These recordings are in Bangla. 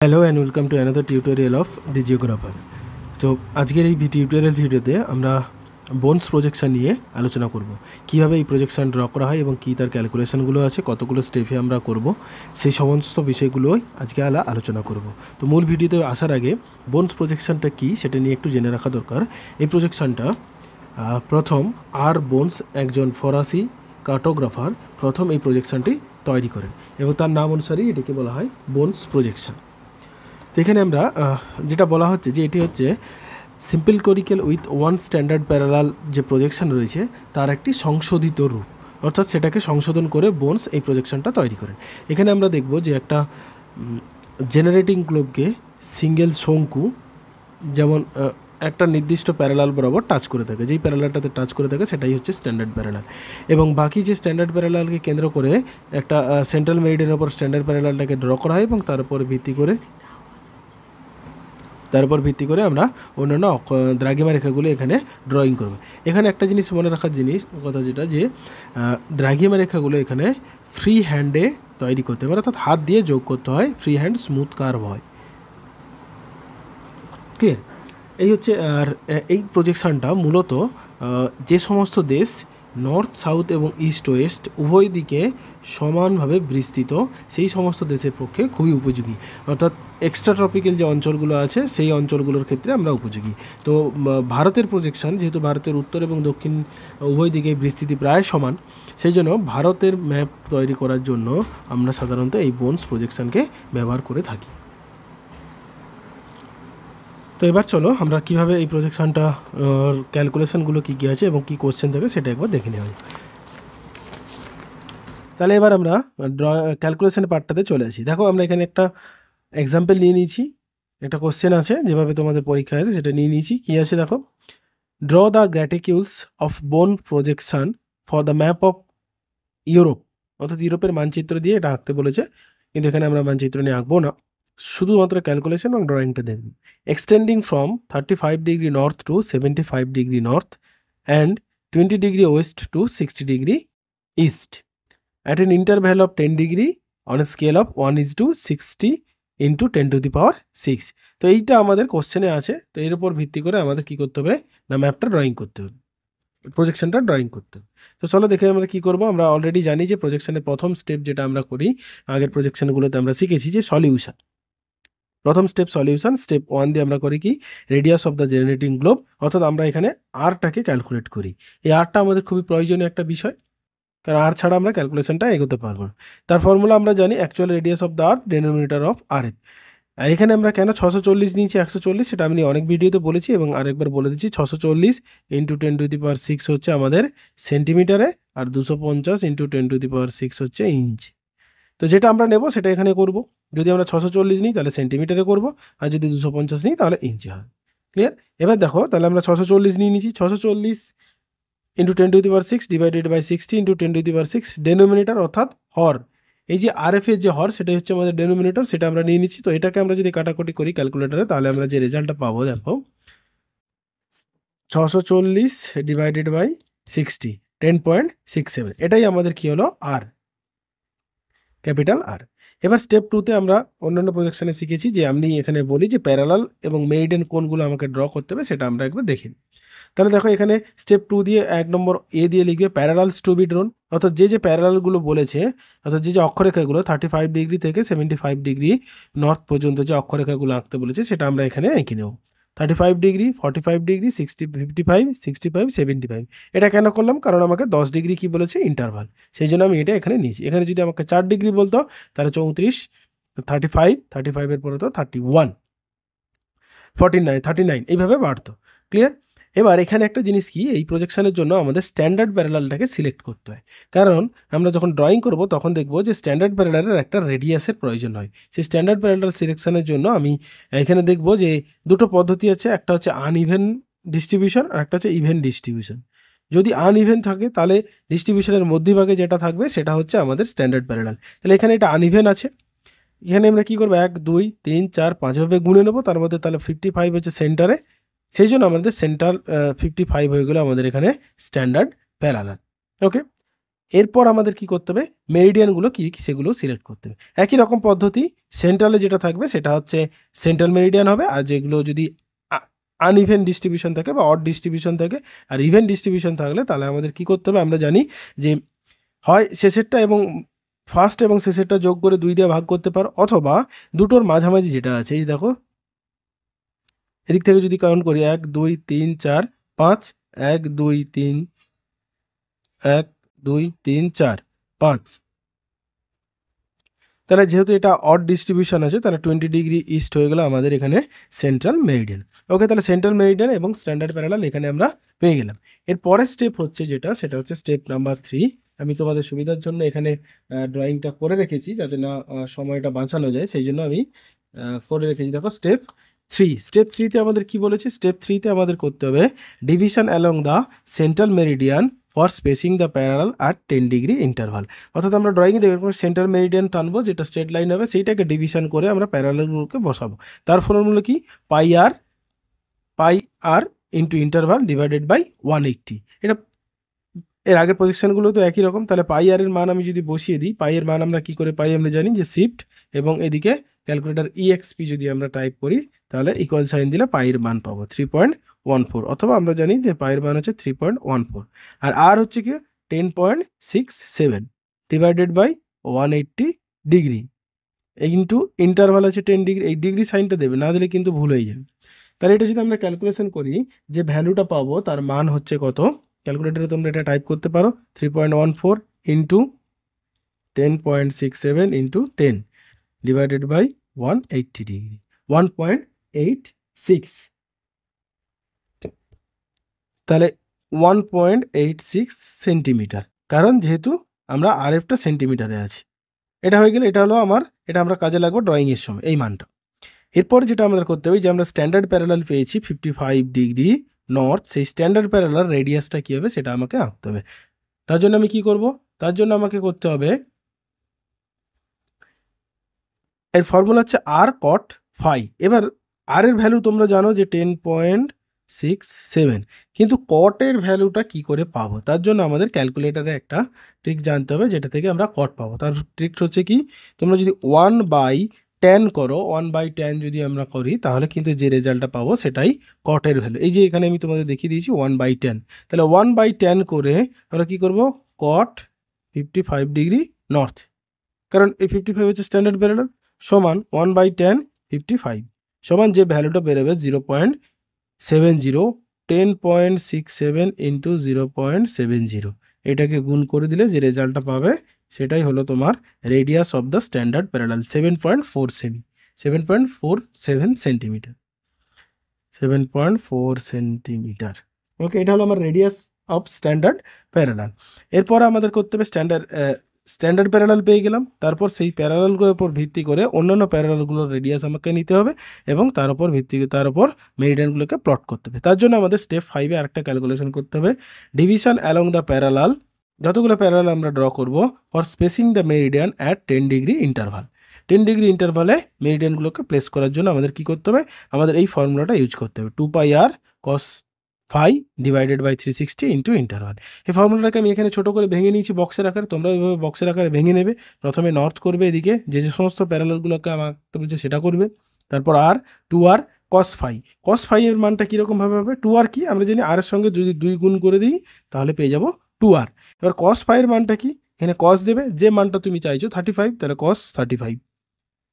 Hello and welcome to another tutorial of the জিওগ্রাফার। তো আজকের এই টিউটোরিয়াল ভিডিওতে আমরা বোনস প্রজেকশান নিয়ে আলোচনা করব। কীভাবে এই প্রজেকশান ড্র করা হয় এবং কী তার ক্যালকুলেশনগুলো আছে, কতগুলো স্টেপে আমরা করব, সেই সমস্ত বিষয়গুলোই আজকে আলোচনা করব। তো মূল ভিডিওতে আসার আগে বোনস প্রজেকশানটা কী সেটা নিয়ে একটু জেনে রাখা দরকার। এই প্রজেকশানটা প্রথম আর বোনস, একজন ফরাসি কার্টোগ্রাফার, প্রথম এই প্রজেকশানটি তৈরি করেন এবং তার নাম অনুসারেই এটিকে বলা হয় বোনস প্রজেকশান। তো এখানে আমরা যেটা বলা হচ্ছে যে এটি হচ্ছে simple conical with one standard parallel যে প্রজেকশান রয়েছে তার একটি সংশোধিত রূপ, অর্থাৎ সেটাকে সংশোধন করে বোনস এই প্রজেকশানটা তৈরি করেন। এখানে আমরা দেখব যে একটা জেনারেটিং গ্লোবকে সিঙ্গেল শঙ্কু যেমন একটা নির্দিষ্ট প্যারালাল বরাবর টাচ করে থাকে, যেই প্যারালালটাতে টাচ করে থাকে সেটাই হচ্ছে স্ট্যান্ডার্ড প্যারালাল, এবং বাকি যে স্ট্যান্ডার্ড প্যারালালকে কেন্দ্র করে একটা সেন্ট্রাল মেরিডিয়ানের ওপর স্ট্যান্ডার্ড প্যারালালটাকে ড্র করা হয় এবং তার উপর ভিত্তি করে আমরা অন্যান্য দ্রাঘিমা রেখাগুলো এখানে ড্রয়িং করব। এখানে একটা জিনিস মনে রাখার কথা যেটা যে দ্রাঘিমা রেখাগুলো এখানে ফ্রি হ্যান্ডে তৈরি করতে হবে, অর্থাৎ হাত দিয়ে যোগ করতে হয়, ফ্রি হ্যান্ড স্মুথ কার্ভ হয়। ক্লিয়ার? এই হচ্ছে। আর এই প্রজেকশানটা মূলত যে সমস্ত দেশ নর্থ সাউথ এবং ইস্ট ওয়েস্ট উভয় দিকে সমানভাবে বিস্তৃত সেই সমস্ত দেশের পক্ষে খুবই উপযোগী, অর্থাৎ এক্সট্রা ট্রপিক্যাল যে অঞ্চলগুলো আছে সেই অঞ্চলগুলোর ক্ষেত্রে আমরা উপযোগী। তো ভারতের প্রজেকশান, যেহেতু ভারতের উত্তর এবং দক্ষিণ উভয় দিকে বিস্তৃতি প্রায় সমান, সেই জন্য ভারতের ম্যাপ তৈরি করার জন্য আমরা সাধারণত এই বোনস প্রজেকশানকে ব্যবহার করে থাকি। তো এবার চলো আমরা কীভাবে এই প্রজেকশানটা ক্যালকুলেশনগুলো কী কী আছে এবং কী কোশ্চেন থাকে সেটা একবার দেখে নেওয়া হয়। তাহলে এবার আমরা ক্যালকুলেশনের পার্টটাতে চলে আসি। দেখো আমরা এখানে একটা এক্সাম্পল নিয়ে নিয়েছি, একটা কোশ্চেন আছে যেভাবে তোমাদের পরীক্ষায় আছে সেটা নিয়ে নিয়েছি। কী আছে দেখো, draw the graticules of Bonne projection for the map of Europe, অর্থাৎ ইউরোপের মানচিত্র দিয়ে এটা আঁকতে বলেছে, কিন্তু এখানে আমরা মানচিত্র নিয়ে আঁকবো না, শুধুমাত্র ক্যালকুলেশন এবং ড্রয়িংটা দেখব। Extending from 35 degree north to 75 degree north and 20 degree west to 60 degree east at an interval of 10 degree on a scale of 1:60 into 10⁶। তো এইটা আমাদের কোশ্চেনে আছে। তো এর উপর ভিত্তি করে আমাদের কী করতে হবে না, ম্যাপটা ড্রয়িং করতে হবে, প্রজেকশনটা ড্রয়িং করতে হবে। তো চলো দেখে আমরা কী করবো। আমরা অলরেডি জানি যে প্রজেকশনের প্রথম স্টেপ যেটা আমরা করি, আগের প্রজেকশনগুলোতে আমরা শিখেছি যে সলিউশন। প্রথম স্টেপ সলিউশন। স্টেপ 1 দিয়ে আমরা করি কি, radius of the generating globe, অর্থাৎ আমরা এখানে আরটাকে ক্যালকুলেট করি। এই আরটা আমাদের খুবই প্রয়োজনীয় একটা বিষয়, কারণ আর ছাড়া আমরা ক্যালকুলেশনটা এগোতে পারবো না। তার ফর্মুলা আমরা জানি, actual radius of the earth denominator of R F. আর এখানে আমরা কেন 640 নিয়েছি 140, সেটা আমি অনেক ভিডিওতে বলেছি এবং আরেকবার বলে দিচ্ছি। 640 ইন্টু 10⁶ হচ্ছে আমাদের সেন্টিমিটারে, আর 250 ইন্টু 10⁶ হচ্ছে ইঞ্চ। তো যেটা আমরা নেব সেটা এখানে করব। যদি আমরা 640 নিই তাহলে সেন্টিমিটারে করব, আর যদি 250 নিই তাহলে ইঞ্চে হয়। ক্লিয়ার? এবার দেখো, তাহলে আমরা 640 নিয়ে নিচ্ছি। 640 into 10⁶ divided by 60 into 10⁶, denominator অর্থাৎ হর। এই যে আর এফ এর যে হর সেটাই হচ্ছে আমাদের ডেনোমিনেটর, সেটা আমরা নিয়ে নিচ্ছি। তো এটাকে আমরা যদি কাটাকুটি করি ক্যালকুলেটারে, তাহলে আমরা যে রেজাল্টটা পাবো দেখো, 640 ডিভাইডেড বাই 60, 10.67, এটাই আমাদের কি হলো, আর, ক্যাপিটাল আর। এবার স্টেপ 2তে আমরা অন্যান্য প্রজেকশনে শিখেছি যে আমি এখানে বলি যে প্যারালাল এবং মেরিডিয়ান কোণগুলো আমাকে ড্র করতে হবে, সেটা আমরা একবার দেখি। তাহলে দেখো এখানে স্টেপ 2 দিয়ে 1 নম্বর এ দিয়ে লিখবে প্যারালালস টু বি ড্রন, অর্থাৎ যে প্যারালালগুলো বলেছে, অর্থাৎ যে অক্ষরেখাগুলো 35 ডিগ্রি থেকে 75 ডিগ্রি নর্থ পর্যন্ত যে অক্ষরেখাগুলো আঁকতে বলেছে সেটা আমরা এখানে এঁকে নেব। 35 ডিগ্রি, 45 ডিগ্রি, 60, 55, 65, 75। এটা কেন করলাম, কারণ আমাকে 10 ডিগ্রি কি বলেছে, ইন্টারভাল, সেই জন্য আমি এটা এখানে নিয়েছি। এখানে যদি আমাকে 4 ডিগ্রি বলতো তাহলে 34, 35, 35 এর পরে তো 31, 49, 39 এইভাবে বাড়তো। ক্লিয়ার? এবার এখানে একটা জিনিস কি, এই প্রজেকশনের জন্য আমাদের স্ট্যান্ডার্ড প্যারালালটাকে সিলেক্ট করতে হয়, কারণ আমরা যখন ড্রয়িং করব তখন দেখব যে স্ট্যান্ডার্ড প্যারালালের একটা রেডিয়াসের প্রয়োজন হয়। সেই স্ট্যান্ডার্ড প্যারালাল সিলেকশনের জন্য আমি এখানে দেখব যে দুটো পদ্ধতি আছে, একটা হচ্ছে আনইভেন ডিস্ট্রিবিউশন আর একটা হচ্ছে ইভেন ডিস্ট্রিবিউশন। যদি আনইভেন থাকে তাহলে ডিস্ট্রিবিউশনের মধ্যভাগে যেটা থাকবে সেটা হচ্ছে আমাদের স্ট্যান্ডার্ড প্যারালাল। তাহলে এখানে এটা আনইভেন আছে, এখানে আমরা কী করবো, 1, 2, 3, 4, 5 ভাবে গুনে নেবো, তার মধ্যে তাহলে 55 হচ্ছে সেন্টারে, সেই জন্য আমাদের সেন্টার 55 হয়ে গেলো আমাদের এখানে স্ট্যান্ডার্ড প্যারালাল। ওকে, এরপর আমাদের কি করতে হবে, মেরিডিয়ানগুলো কি সেগুলো সিলেক্ট করতে হবে। একই রকম পদ্ধতি, সেন্ট্রালে যেটা থাকবে সেটা হচ্ছে সেন্ট্রাল মেরিডিয়ান হবে, আর যেগুলো যদি আনইভেন ডিস্ট্রিবিউশন থাকে বা অড ডিস্ট্রিবিউশন থাকে আর ইভেন ডিস্ট্রিবিউশন থাকলে তাহলে আমাদের কি করতে হবে, আমরা জানি যে হয় শেষেরটা এবং ফার্স্ট এবং শেষেরটা যোগ করে 2 দিয়ে ভাগ করতে পারো, অথবা দুটোর মাঝামাঝি যেটা আছে এই দেখো এদিক থেকে যদি কাউন্ট করি 1 2 3 4 5 1 2 3 1 2 3 4 5, তাহলে যেহেতু এটা অড ডিস্ট্রিবিউশন আছে তাহলে 20 ডিগ্রি ইস্ট হয়ে গেল আমাদের এখানে সেন্ট্রাল মেরিডিয়ান। ওকে, তাহলে সেন্ট্রাল মেরিডিয়ান এবং স্ট্যান্ডার্ড প্যারালাল এখানে আমরা পেয়ে গেলাম। এর পরের স্টেপ হচ্ছে যেটা, সেটা হচ্ছে স্টেপ নাম্বার 3। আমি তোমাদের সুবিধার জন্য এখানে ড্রয়িংটা করে রেখেছি যাতে না সময়টা বাঁচানো যায়, সেই জন্য আমি করে রেখেছি। দেখো স্টেপ 3, স্টেপ 3তে আমাদের কি বলেছে, স্টেপ 3তে আমাদের করতে হবে division along the central meridian for spacing the parallel at 10 degree interval. অর্থাৎ আমরা ড্রয়িংয়ে দেখব সেন্ট্রাল মেরিডিয়ান টানবো, যেটা স্ট্রেট লাইন হবে, সেইটাকে ডিভিশন করে আমরা প্যারালালগুলোকে বসাবো। তার ফর্মুলা কি, পাই আর ইন্টু ইন্টারভাল ডিভাইডেড বাই 180। এটা এর আগের পজিশনগুলো তো একই রকম, তাহলে পাই আর এর মান আমি যদি বসিয়ে দিই, পাই এর মান আমরা কি করে পাই, আমরা জানি যে শিফট এবং এদিকে ক্যালকুলেটার ইএক্সপি যদি আমরা টাইপ করি তাহলে ইকুয়াল সাইন দিলে পাইয়ের মান পাবো 3.14, অথবা আমরা জানি যে পাইয়ের মান হচ্ছে 3.14, আর হচ্ছে কি 10.67 divided by 180 degree into interval আছে 10 ডিগ্রি। এই ডিগ্রি সাইনটা দেবে, না দিলে কিন্তু ভুল হয়ে যাবে। তাহলে এটা যদি আমরা ক্যালকুলেশন করি, যে ভ্যালুটা পাবো তার মান হচ্ছে কত, ক্যালকুলেটারে তোমরা এটা টাইপ করতে পারো 3.14 into 10.67 into 10 divided by 180 degree, 1.86, তাহলে 1.86 সেন্টিমিটার, কারণ যেহেতু আমরা আরএফটা সেন্টিমিটারে আছি। এটা হয়ে গেলে এটা হলো আমার, এটা আমরা কাজে লাগবো ড্রয়িংয়ের সময় এই মানটা। এরপর যেটা আমাদের করতে হবে, যে আমরা স্ট্যান্ডার্ড প্যারালাল পেয়েছি 55 ডিগ্রি নর্থ, সেই স্ট্যান্ডার্ড প্যারালাল রেডিয়াসটা কী হবে সেটা আমাকে আঁকতে হবে। তার জন্য আমি কি করব, তার জন্য আমাকে করতে হবে, এর ফর্মুলা হচ্ছে আর কট ফাই। এবার আর এর ভ্যালু তোমরা জানো যে 10.67, কিন্তু কটের ভ্যালুটা কি করে পাবো, তার জন্য আমাদের ক্যালকুলেটারে একটা ট্রিক জানতে হবে যেটা থেকে আমরা কট পাবো। তার ট্রিক হচ্ছে কি, তোমরা যদি 1/10 করো, 1/10 যদি আমরা করি তাহলে কিন্তু যে রেজাল্টটা পাবো সেটাই কটের ভ্যালু। এই যে এখানে আমি তোমাদের দেখিয়ে দিয়েছি 1/10, তাহলে 1/10 করে আমরা কি করব, কট 55 ডিগ্রি নর্থ, কারণ এই 55 হচ্ছে স্ট্যান্ডার্ড প্যারালাল, সমান 1/10 55 সমান যে ভ্যালুটা বেরোবে 0.70, 10.67 ইন্টু 0.70, এটাকে গুণ করে দিলে যে রেজাল্টটা পাবে সেটাই হলো তোমার radius of the standard parallel 7.47 centimetre, 7.4 centimetre. Okay, এটা হলো আমার রেডিয়াস অফ স্ট্যান্ডার্ড প্যারালাল। এরপর আমাদের করতে হবে স্ট্যান্ডার্ড প্যারালাল পেয়ে গেলাম, তারপর সেই প্যারালালগুলোর উপর ভিত্তি করে অন্যান্য প্যারালালগুলোর রেডিয়াস আমাকে নিতে হবে এবং তার উপর মেরিডিয়ানগুলোকে প্লট করতে হবে। তার জন্য আমাদের স্টেপ 5-এ আরেকটা ক্যালকুলেশন করতে হবে, ডিভিশন অ্যালং দ্য প্যারালাল, যতগুলো প্যারালাল আমরা ড্র করব for spacing the meridian at 10 degree interval. 10 degree ইন্টারভালে মেরিডিয়ানগুলোকে প্লেস করার জন্য আমাদের কি করতে হবে, আমাদের এই ফর্মুলাটা ইউজ করতে হবে, 2πr cos phi divided by 360 into interval. এই ফর্মুলাটাকে আমি এখানে ছোটো করে ভেঙে নিয়েছি বক্সের আকারে, তোমরা এইভাবে বক্সের আকারে ভেঙে নেবে। প্রথমে নর্থ করবে, এদিকে যে যে সমস্ত প্যারালালগুলোকে আমাকে বলছে সেটা করবে, তারপর আর 2r cos phi, cos phi এর মানটা কীরকমভাবে হবে, 2r কি আমরা জানি, আর এর সঙ্গে যদি 2 গুণ করে দিই তাহলে পেয়ে যাব 2r। এবার cos ফাই এর মানটা কি, এখানে cos দেবে, যে মানটা তুমি চাইছো 35, তাহলে cos 35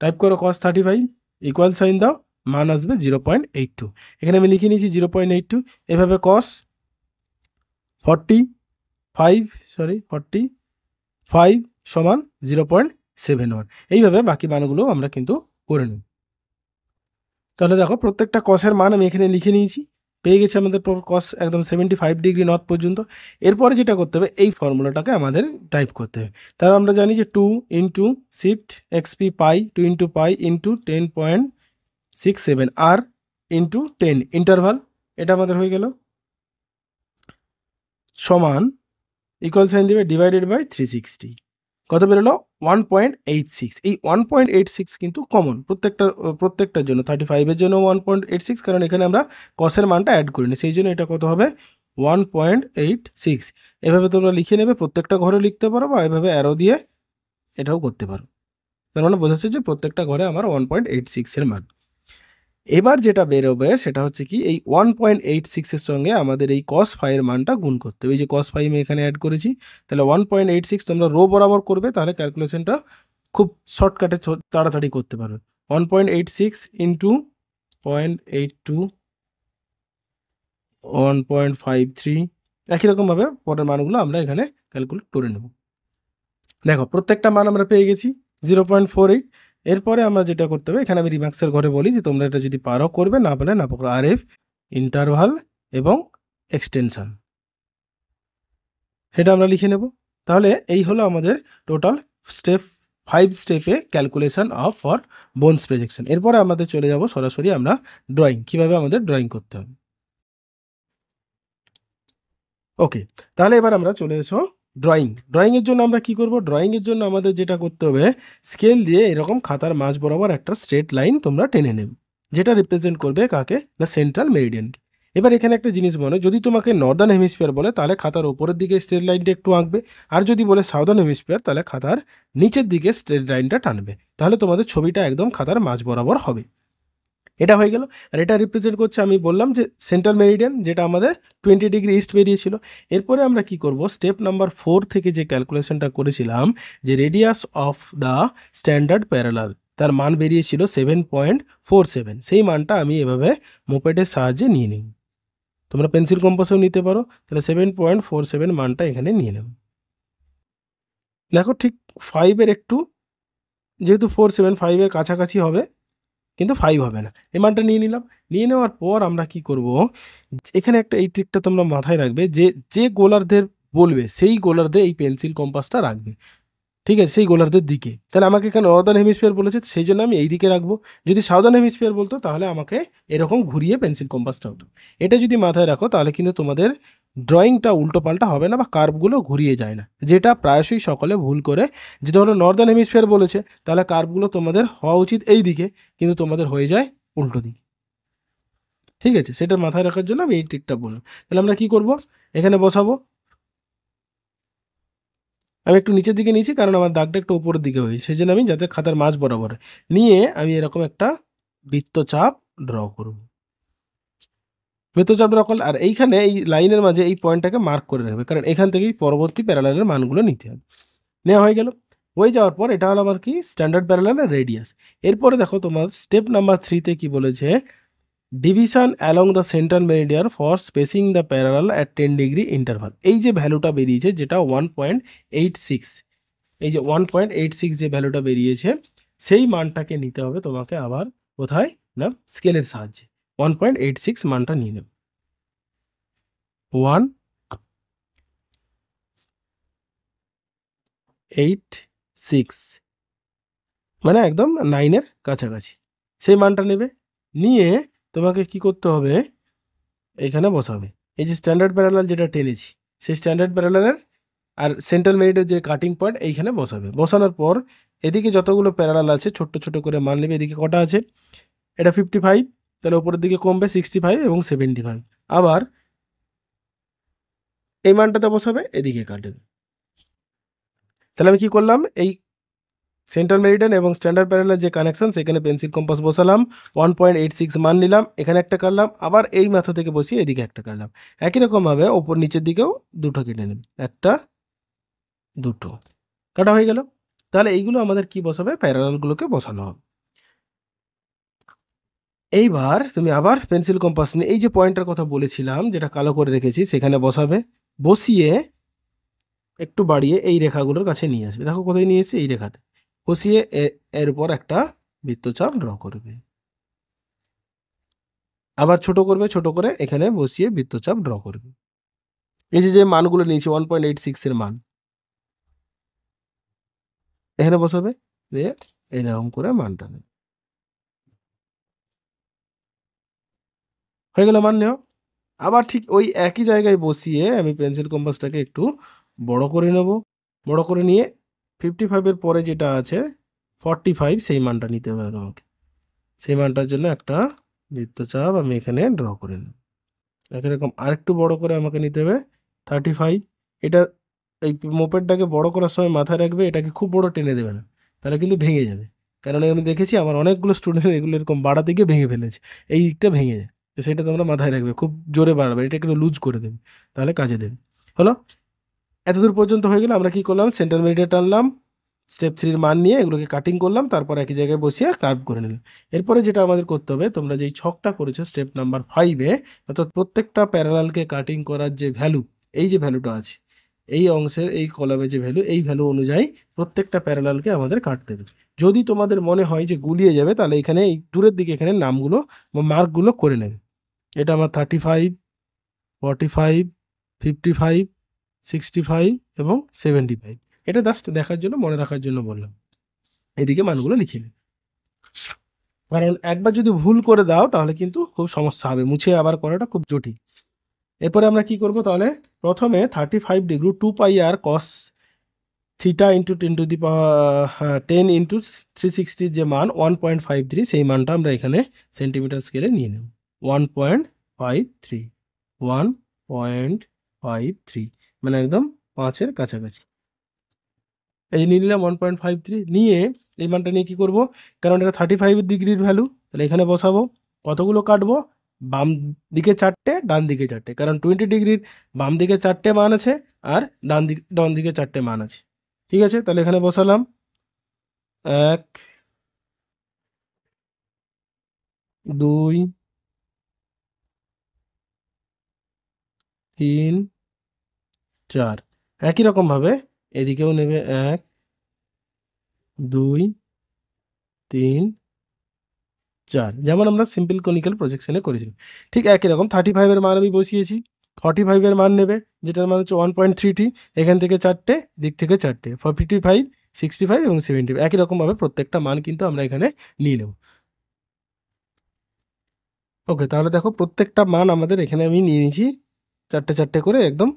টাইপ করো, cos 35 ইকুয়াল সাইন দাও, মান আসবে 0.82, এখানে আমি লিখে নিয়েছি 0.82। এভাবে cos 45 সমান 0.71, এইভাবে বাকি মানগুলো আমরা কিন্তু করে নিই। তাহলে দেখো প্রত্যেকটা কসের মান আমি এখানে লিখে নিয়েছি, পেয়ে গেছে আমাদের কস একদম 75 ডিগ্রি নর্থ পর্যন্ত। এরপরে যেটা করতে হবে, এই ফর্মুলাটাকে আমাদের টাইপ করতে হবে। তার আমরা জানি যে 2 ইন্টু শিফট এক্সপি পাই, 2 ইন্টু পাই ইন্টু 10.67 আর ইন্টু 10 ইন্টারভাল, এটা আমাদের হয়ে গেল সমান ইকুয়াল সাইন দেবে ডিভাইডেড বাই 360, কত বেরোলো 1.86। এই 1.86 কিন্তু কমন প্রত্যেকটার জন্য, 35-এর জন্য 1.86, কারণ এখানে আমরা কসের মানটা অ্যাড করিনি, সেই জন্য এটা কত হবে 1.86। এভাবে তোমরা লিখে নেবে, প্রত্যেকটা ঘরে লিখতে পারো বা এভাবে অ্যারো দিয়ে এটাও করতে পারো। তার মানে বোঝাচ্ছে যে প্রত্যেকটা ঘরে আমার 1.86 এর মান। এবার যেটা বেরোবে সেটা হচ্ছে কি, এই 1.86 এর সঙ্গে আমাদের এই cos phi এর মানটা গুণ করতে হবে। এই যে cos phi আমি এখানে অ্যাড করেছি, তাহলে 1.86 তোমরা রো বরাবর করবে, তাহলে ক্যালকুলেশনটা খুব শর্টকাটে তাড়াতাড়ি করতে পারবে। 1.86 ইন্টু 0.82, 1.53, একই রকমভাবে পরের মানগুলো আমরা এখানে ক্যালকুলেট করে নেব। দেখো প্রত্যেকটা মান আমরা পেয়ে গেছি 0.48। এরপরে আমরা যেটা করতে হবে, এখানে আমি রিমার্কসের ঘরে বলি যে তোমরা এটা যদি পারো করবে, না পারলে না পারো। RF, ইন্টারভাল এবং এক্সটেনশন, সেটা আমরা লিখে নেব। তাহলে এই হলো আমাদের টোটাল স্টেপ, 5 স্টেপে calculation of for bones projection. এরপরে আমাদের চলে যাব সরাসরি আমরা ড্রয়িং, কিভাবে আমাদের ড্রয়িং করতে হবে। ওকে, তাহলে এবার আমরা চলে এসো ড্রয়িংয়ের জন্য আমরা কি করব? ড্রয়িংয়ের জন্য আমাদের যেটা করতে হবে, স্কেল দিয়ে এরকম খাতার মাঝ বরাবর একটা স্ট্রেট লাইন তোমরা টেনে নেবে, যেটা রিপ্রেজেন্ট করবে কাকে না সেন্ট্রাল মেরিডিয়ানকে। এবার এখানে একটা জিনিস বলে, যদি তোমাকে নর্দার্ন হেমিস্ফিয়ার বলে তাহলে খাতার ওপরের দিকে স্ট্রেট লাইনটা একটু আঁকবে, আর যদি বলে সাউদার্ন হেমিস্ফিয়ার তাহলে খাতার নিচের দিকে স্ট্রেট লাইনটা টানবে, তাহলে তোমাদের ছবিটা একদম খাতার মাঝ বরাবর হবে। এটা হয়ে গেল। আর এটা রিপ্রেজেন্ট করছে, আমি বললাম যে সেন্ট্রাল মেরিডিয়ান, যেটা আমাদের 20 ডিগ্রি ইস্ট বেরিয়েছিল। এরপরে আমরা কি করব, স্টেপ নাম্বার 4 থেকে যে ক্যালকুলেশনটা করেছিলাম, যে radius of the standard parallel, তার মান বেরিয়েছিল 7.47। সেই মানটা আমি এভাবে মোপেডের সাহায্যে নিয়ে নিই, তোমরা পেন্সিল কম্পাসেও নিতে পারো। তাহলে 7.47 মানটা এখানে নিয়ে নেব। দেখো ঠিক 5-এর একটু, যেহেতু 47 5-এর কাছাকাছি হবে, কিন্তু 5 হবে না, এই মানটা নিয়ে নিলাম। নিয়ে নেওয়ার পর আমরা কি করব, এখানে একটা এই ট্রিকটা তোমরা মাথায় রাখবে, যে যে গোলার্ধের বলবে সেই গোলার্ধে এই পেন্সিল কম্পাসটা রাখবে, ঠিক আছে, সেই গোলার্ধের দিকে। তাহলে আমাকে এখানে নর্দার্ন হেমিস্ফিয়ার বলেছে, সেই জন্য আমি এই দিকে রাখবো। যদি সাউদার্ন হেমিস্ফিয়ার বলতো তাহলে আমাকে এরকম ঘুরিয়ে পেন্সিল কম্পাসটা হতো। এটা যদি মাথায় রাখো তাহলে কিন্তু তোমাদের ড্রয়িংটা উল্টো পাল্টা হবে না বা কার্ভগুলো ঘুরিয়ে যায় না, যেটা প্রায়শই সকলে ভুল করে। যে ধরো নর্দার্ন হেমিস্ফিয়ার বলেছে তাহলে কার্ভগুলো তোমাদের হওয়া উচিত এই দিকে, কিন্তু তোমাদের হয়ে যায় উল্টো দিকে, ঠিক আছে। সেটা মাথায় রাখার জন্য আমি এই ট্রিকটা বললাম। তাহলে আমরা কি করব, এখানে বসাবো। আমি একটু নিচের দিকে নিয়েছি কারণ আমার দাগটা একটু উপরের দিকে হয়েছে, সেই জন্য আমি যাতে খাতার মাঝ বরাবর নিয়ে আমি এরকম একটা বৃত্তচাপ ড্র করব। বৃত্তচাপ ড্র করলে, আর এইখানে এই লাইনের মাঝে এই পয়েন্টটাকে মার্ক করে রাখবে, কারণ এখান থেকেই পরবর্তী প্যারালালের মানগুলো নিতে হবে। নেওয়া হয়ে গেল। হয়ে যাওয়ার পর এটা হলো আমার কি স্ট্যান্ডার্ড প্যারালালের রেডিয়াস। এরপরে দেখো তোমার স্টেপ নাম্বার 3-তে কি বলেছে, division along the central meridian for spacing the parallel at 10 degree interval. এই যে ভ্যালুটা বেরিয়েছে যেটা 1.86, এই যে 1.86 যে ভ্যালুটা বেরিয়েছে, সেই মানটাকে নিতে হবে তোমাকে আবার কোথায় না স্কেলের সাহায্যে। 1.86 মানটা নিয়ে নেব, 1.86 মানে একদম 9-এর কাছাকাছি, সেই মানটা নেবে। নিয়ে তোমাকে কি করতে হবে, এখানে বসাবে। এই যে স্ট্যান্ডার্ড প্যারালাল যেটা টেনেছি, সেই স্ট্যান্ডার্ড প্যারালালের আর সেন্ট্রাল মেরিডের যে কাটিং পয়েন্ট এইখানে বসাবে। বসানোর পর এদিকে যতগুলো প্যারালাল আছে ছোট্ট ছোট করে মান নেবে। এদিকে কটা আছে, এটা 55, তাহলে উপরের দিকে কমবে 65 এবং 75। আবার এই মানটাতে বসাবে, এদিকে কাটবে। তাহলে আমি কি করলাম, এই সেন্ট্রাল মেরিডিয়ান এবং স্ট্যান্ডার্ড প্যারালাল যে কানেকশন, সেখানে পেন্সিল কম্পাস বসালাম, 1.86 মান নিলাম, এখানে একটা কাটলাম, আবার এই মাথা থেকে বসিয়ে এদিকে একটা কাটলাম। একই রকমভাবে ওপর নিচের দিকেও দুটো কেটে নেব, একটা দুটো কাটা হয়ে গেল। তাহলে এইগুলো আমাদের কি বসাবে, প্যারালালগুলোকে বসানো হবে। এইবার তুমি আবার পেন্সিল কম্পাস নিয়ে এই যে পয়েন্টের কথা বলেছিলাম যেটা কালো করে রেখেছি সেখানে বসাবে। বসিয়ে একটু বাড়িয়ে এই রেখাগুলোর কাছে নিয়ে আসবে। দেখো কোথায় নিয়ে এসে, এই রেখাতে বসিয়ে এর উপর একটা বৃত্তচাপ ড্র করবে। আবার ছোট করবে, ছোট করে এখানে বসিয়ে বৃত্তচাপ ড্র করবে। এই যে মানগুলো নিয়েছি 1.86 এর মান এখানে বসাবে, দিয়ে এরকম করে মানটা নেবে। হয়ে গেল মান নেওয়া। আবার ঠিক ওই একই জায়গায় বসিয়ে আমি পেন্সিল কম্পাসটাকে একটু বড় করে নেব। বড় করে নিয়ে 55-এর পরে যেটা আছে 45, সেই মানটা নিতে হবে তোমাকে। সেই মানটার জন্য একটা বৃত্তচাপ আমি এখানে ড্র করে নেব। একই রকম আরেকটু বড় করে আমাকে নিতে হবে 35। এটা এই মোপেডটাকে বড় করার সময় মাথায় রাখবে, এটাকে খুব বড় টেনে দেবে না, তাহলে কিন্তু ভেঙে যাবে। কারণ আমি দেখেছি আমার অনেকগুলো স্টুডেন্ট এগুলো এরকম বাড়াতে গিয়ে ভেঙে ফেলেছে, এই দিকটা ভেঙে যায়। তো সেটা তোমরা মাথায় রাখবে, খুব জোরে বাড়াবে, এটা একটু লুজ করে দেবে, তাহলে কাজে দেবে। হলো, এতদূর পর্যন্ত হয়ে গেলে আমরা কি করলাম, সেন্টার মিডিয়ে টানলাম, স্টেপ 3 মান নিয়ে এগুলোকে কাটিং করলাম, তারপর একই জায়গায় বসিয়ে কার্ভ করে নিলাম। এরপরে যেটা আমাদের করতে হবে, তোমরা যেই ছকটা করেছো স্টেপ নাম্বার 5-এ, অর্থাৎ প্রত্যেকটা প্যারালালকে কাটিং করার যে ভ্যালু, এই যে ভ্যালুটা আছে এই অংশের এই কলামে যে ভ্যালু, এই ভ্যালু অনুযায়ী প্রত্যেকটা প্যারালালকে আমাদের কাটতে হবে। যদি তোমাদের মনে হয় যে গুলিয়ে যাবে, তাহলে এখানে এই দূরের দিকে এখানে নামগুলো বা মার্কগুলো করে নেবে। এটা আমার 35, 45, 55, 65 এবং 75। এটা জাস্ট দেখার জন্য, মনে রাখার জন্য বললাম। এদিকে মানগুলো লিখে নিই, কারণ একবার যদি ভুল করে দাও তাহলে কিন্তু খুব সমস্যা হবে, মুছে আবার করাটা খুব জটিল। এরপরে আমরা কি করব, তাহলে প্রথমে 35 ডিগ্রি 2 পাই আর কস থিটা ইন্টু 10 ইন্টু 360 যে মান 1.53, সেই মানটা আমরা এখানে সেন্টিমিটার স্কেলে নিয়ে নেব। 1.53, 1.53, মানে একদম 5-এর কাছাকাছি। এই নিয়ে নিলাম 1.53, নিয়ে এই মানটা নিয়ে কী করবো, কারণ এটা 35 ডিগ্রির ভ্যালু, তাহলে এখানে বসাবো। কতগুলো কাটবো, বাম দিকে 4টে, ডান দিকে 4টে, কারণ 20 ডিগ্রির বাম দিকে 4টে মান আছে আর ডান দিকে 4টে মান আছে। ঠিক আছে, তাহলে এখানে বসালাম 1, 2, 3, 4। একই রকমভাবে এদিকেও নেবে 1, 2, 3, 4, যেমন আমরা সিম্পল কনিক্যাল প্রজেকশনে করেছিলাম। ঠিক একই রকম 35-এর মান আমি বসিয়েছি। 45-এর মান নেবে, যেটার মান হচ্ছে 1.3t, এখান থেকে 4টে, দিক থেকে 4টে, 55, 65 এবং 70। একই রকমভাবে প্রত্যেকটা মান কিন্তু আমরা এখানে নিয়ে নেব। ওকে, তাহলে দেখো প্রত্যেকটা মান আমাদের এখানে আমি নিয়ে নিয়েছি, 4টে করে একদম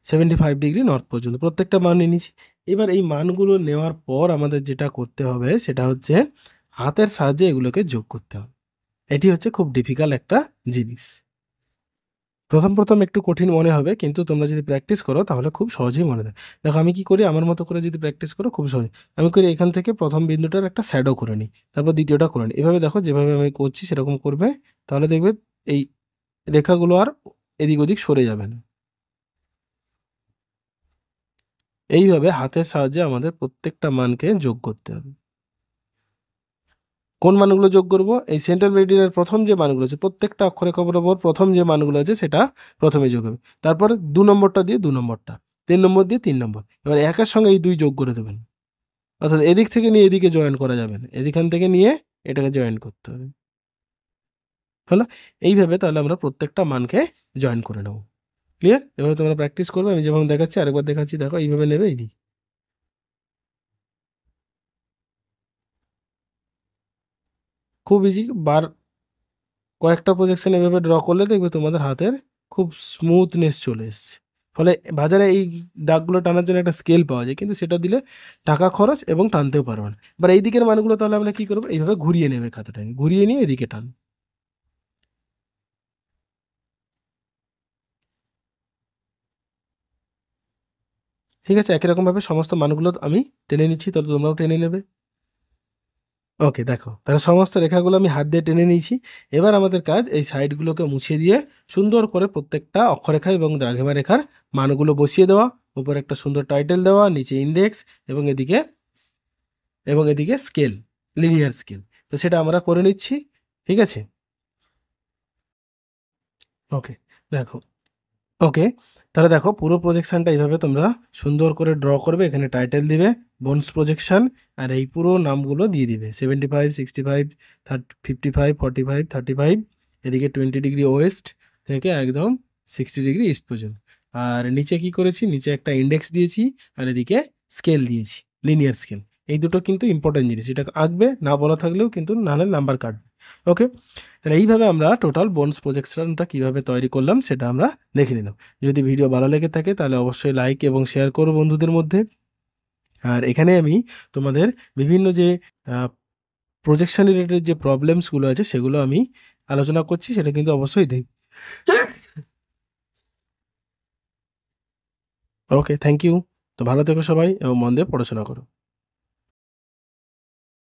75 ডিগ্রি নর্থ পর্যন্ত প্রত্যেকটা মান নিয়ে নিয়েছি। এবার এই মানগুলো নেওয়ার পর আমাদের যেটা করতে হবে সেটা হচ্ছে হাতের সাহায্যে এগুলোকে যোগ করতে হবে। এটি হচ্ছে খুব ডিফিকাল্ট একটা জিনিস। প্রথম একটু কঠিন মনে হবে, কিন্তু তোমরা যদি প্র্যাকটিস করো তাহলে খুব সহজেই মনে থাকে। দেখো আমি কি করি, আমার মতো করে যদি প্র্যাকটিস করো খুব সহজ। আমি করি এখান থেকে প্রথম বিন্দুটার একটা শ্যাডো করে নিই, তারপর দ্বিতীয়টা করে নিই। এভাবে দেখো, যেভাবে আমি করছি সেরকম করবে, তাহলে দেখবে এই রেখাগুলো আর এদিক ওদিক সরে যাবে না। এইভাবে হাতের সাহায্যে আমাদের প্রত্যেকটা মানকে যোগ করতে হবে। কোন মানগুলো যোগ করব, এই সেন্ট্রাল মেরিডিয়ানের প্রথম যে মানগুলো আছে, প্রত্যেকটা অক্ষরেখা বরাবর প্রথম যে মানগুলো আছে সেটা প্রথমে যোগ হবে। তারপর 2 নম্বরটা দিয়ে 2 নম্বরটা, 3 নম্বর দিয়ে 3 নম্বর। এবার একের সঙ্গে এই 2 যোগ করে দেবেন, অর্থাৎ এদিক থেকে নিয়ে এদিকে জয়েন করা যাবে না, এদিকান থেকে নিয়ে এটাকে জয়েন করতে হবে। হলো, এইভাবে তাহলে আমরা প্রত্যেকটা মানকে জয়েন করে নেব। ক্লিয়ার? এভাবে তোমরা প্র্যাকটিস করবে, আমি যেভাবে দেখাচ্ছি আরেকবার দেখাচ্ছি, দেখো এইভাবে নেবে, এইদিক খুব ইজি। কয়েকটা প্রজেকশন এভাবে ড্র করলে দেখবে তোমাদের হাতের খুব স্মুথনেস চলে এসছে। ফলে বাজারে এই দাগগুলো টানার জন্য একটা স্কেল পাওয়া যায়, কিন্তু সেটা দিলে টাকা খরচ এবং টানতেও পারবে না। এবার এই দিকের মানগুলো তাহলে আমরা কী করবো, এইভাবে ঘুরিয়ে নেবে খাতাটাকে, ঘুরিয়ে নিয়ে এদিকে টান। ঠিক আছে, একই রকমভাবে সমস্ত মানগুলো আমি টেনে নিচ্ছি, তাহলে তোমরাও টেনে নেবে। ওকে, দেখো তাহলে সমস্ত রেখাগুলো আমি হাত দিয়ে টেনে নিয়েছি। এবার আমাদের কাজ এই সাইডগুলোকে মুছে দিয়ে সুন্দর করে প্রত্যেকটা অক্ষরেখা এবং দ্রাঘিমা রেখার মানগুলো বসিয়ে দেওয়া, উপরে একটা সুন্দর টাইটেল দেওয়া, নিচে ইন্ডেক্স এবং এদিকে স্কেল, লিনিয়ার স্কেল। তো সেটা আমরা করে নিচ্ছি। ঠিক আছে, ওকে, দেখো, ওকে, তাহলে দেখো পুরো প্রজেকশনটা এইভাবে তোমরা সুন্দর করে ড্র করবে। এখানে টাইটেল দিবে বোনস প্রজেকশন, আর এই পুরো নামগুলো দিয়ে দিবে 75, 65, 55, 45, 35, এদিকে 20 ডিগ্রি ওয়েস্ট থেকে একদম 60 ডিগ্রি ইস্ট পর্যন্ত। আর নিচে কি করেছি, নিচে একটা ইন্ডেক্স দিয়েছি, আর এদিকে স্কেল দিয়েছি, লিনিয়ার স্কেল। এই দুটো কিন্তু ইম্পর্টেন্ট জিনিস, এটা আঁকবে, না বলা থাকলেও কিন্তু নাহলে নাম্বার কাটবে। ওকে, তাহলে এইভাবে আমরা টোটাল বোনস প্রজেকশনটা কীভাবে তৈরি করলাম সেটা আমরা দেখে নিলাম। যদি ভিডিও ভালো লেগে থাকে তাহলে অবশ্যই লাইক এবং শেয়ার করো বন্ধুদের মধ্যে। আর এখানে আমি তোমাদের বিভিন্ন যে প্রজেকশন রিলেটেড যে প্রবলেমসগুলো আছে সেগুলো আমি আলোচনা করছি, সেটা কিন্তু অবশ্যই ওকে, থ্যাংক ইউ। তো ভালো থেকো সবাই এবং মন দিয়ে পড়াশোনা করো।